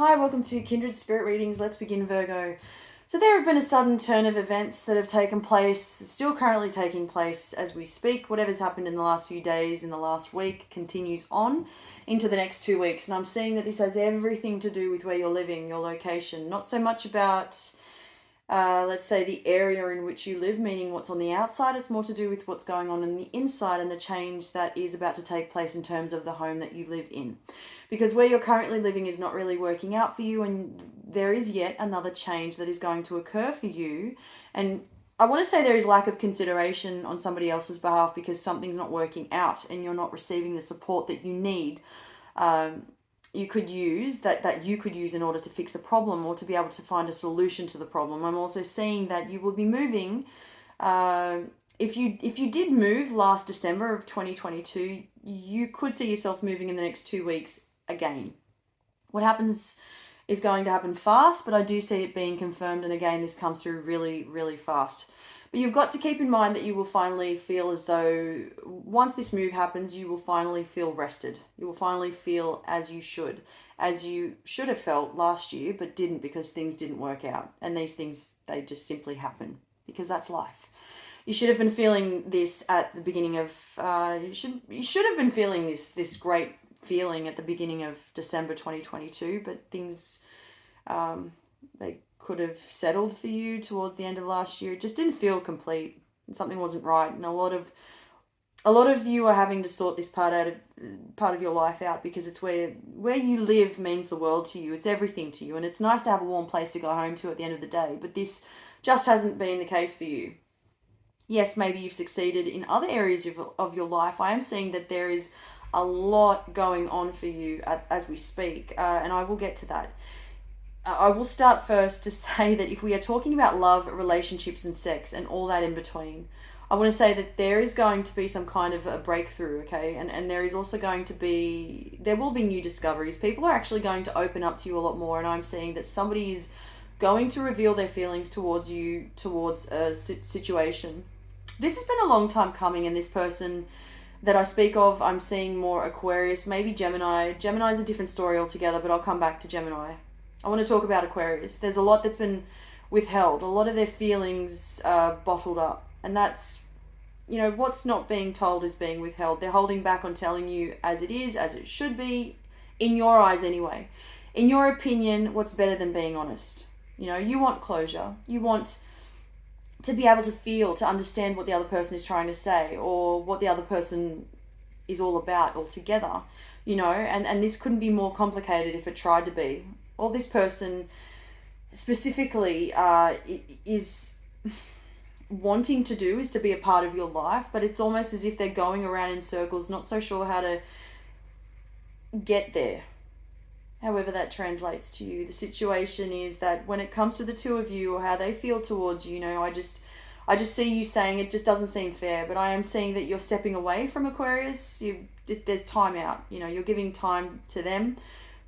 Hi, welcome to Kindred Spirit Readings. Let's begin, Virgo. So there have been a sudden turn of events that have taken place, still currently taking place as we speak. Whatever's happened in the last few days, in the last week, continues on into the next 2 weeks. And I'm seeing that this has everything to do with where you're living, your location. Not so much about, let's say, the area in which you live, meaning what's on the outside. It's more to do with what's going on the inside and the change that is about to take place in terms of the home that you live in. Because where you're currently living is not really working out for you, and there is yet another change that is going to occur for you. And I want to say there is lack of consideration on somebody else's behalf because something's not working out and you're not receiving the support that you need. You could use that you could use in order to fix a problem or to be able to find a solution to the problem. I'm also seeing that you will be moving. If you did move last December of 2022, you could see yourself moving in the next 2 weeks again. What happens is going to happen fast, but I do see it being confirmed, and again, this comes through really, really fast. But you've got to keep in mind that you will finally feel as though once this move happens, you will finally feel rested. You will finally feel as you should have felt last year, but didn't because things didn't work out. And these things, they just simply happen because that's life. You should have been feeling this at the beginning of, you should have been feeling this great feeling at the beginning of December 2022, but things, they could have settled for you towards the end of last year. It just didn't feel complete. Something wasn't right, and a lot of you are having to sort this part of your life out because it's where you live means the world to you. It's everything to you, and it's nice to have a warm place to go home to at the end of the day, but this just hasn't been the case for you. Yes, maybe you've succeeded in other areas of your life. I am seeing that there is a lot going on for you as we speak, and I will get to that. I will start first to say that if we are talking about love, relationships, and sex, and all that in between, I want to say that there is going to be some kind of a breakthrough, okay? And there is also there will be new discoveries. People are actually going to open up to you a lot more, and I'm seeing that somebody is going to reveal their feelings towards you, towards a situation. This has been a long time coming, and this person that I speak of, I'm seeing more Aquarius, maybe Gemini. Gemini is a different story altogether, but I'll come back to Gemini. I want to talk about Aquarius. There's a lot that's been withheld. A lot of their feelings are bottled up. And that's, what's not being told is being withheld. They're holding back on telling you as it is, as it should be, in your eyes anyway. In your opinion, what's better than being honest? You want closure. You want to be able to feel, to understand what the other person is trying to say or what the other person is all about altogether, and this couldn't be more complicated if it tried to be. All this person specifically is wanting to do is to be a part of your life, but it's almost as if they're going around in circles, not so sure how to get there. However that translates to you. The situation is that when it comes to the two of you or how they feel towards you, I just see you saying it just doesn't seem fair, but I am seeing that you're stepping away from Aquarius. There's time out. You're giving time to them,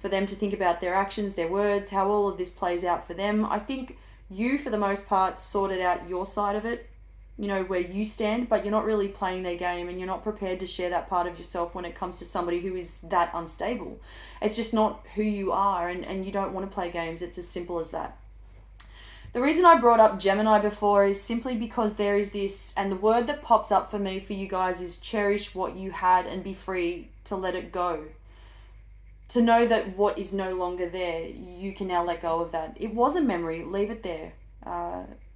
for them to think about their actions, their words, how all of this plays out for them. I think you, for the most part, sorted out your side of it, where you stand, but you're not really playing their game and you're not prepared to share that part of yourself when it comes to somebody who is that unstable. It's just not who you are, and you don't want to play games. It's as simple as that. The reason I brought up Gemini before is simply because there is this, and the word that pops up for me for you guys is cherish what you had and be free to let it go. To know that what is no longer there, you can now let go of that. It was a memory, leave it there.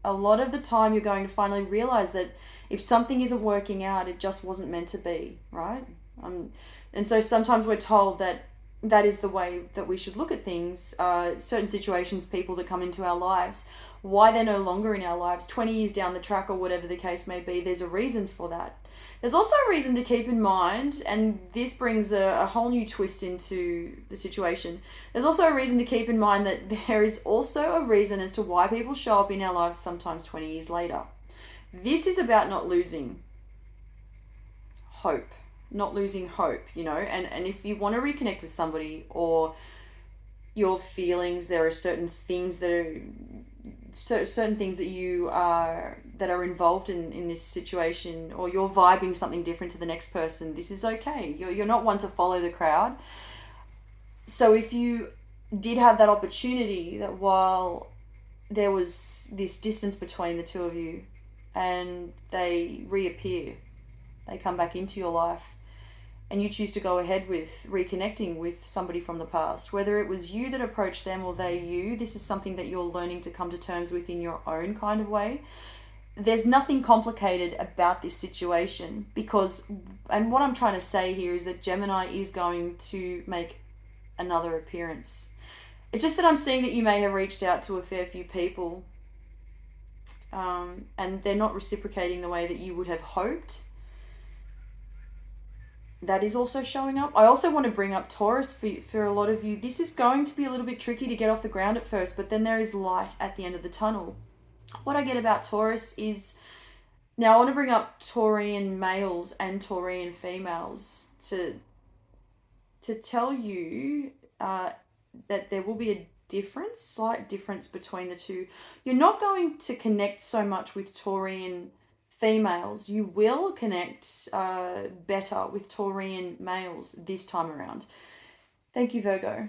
A lot of the time you're going to finally realize that if something isn't working out, it just wasn't meant to be, right? And so sometimes we're told that is the way that we should look at things. Certain situations, people that come into our lives, why they're no longer in our lives, 20 years down the track or whatever the case may be, there's a reason for that. There's also a reason to keep in mind, and this brings a whole new twist into the situation. There's also a reason to keep in mind that there is also a reason as to why people show up in our lives sometimes 20 years later. This is about not losing hope. Not losing hope, and if you want to reconnect with somebody or your feelings, there are certain things that you are that are involved in this situation, or you're vibing something different to the next person. This is okay. You're not one to follow the crowd. So if you did have that opportunity that while there was this distance between the two of you and they reappear, they come back into your life, and you choose to go ahead with reconnecting with somebody from the past, whether it was you that approached them or they you, this is something that you're learning to come to terms with in your own kind of way. There's nothing complicated about this situation because, and what I'm trying to say here is that Gemini is going to make another appearance. It's just that I'm seeing that you may have reached out to a fair few people, and they're not reciprocating the way that you would have hoped. That is also showing up. I also want to bring up Taurus for a lot of you. This is going to be a little bit tricky to get off the ground at first, but then there is light at the end of the tunnel. What I get about Taurus is, now I want to bring up Taurian males and Taurian females to tell you that there will be a difference, slight difference between the two. You're not going to connect so much with Taurian females. You will connect better with Taurian males this time around. Thank you, Virgo.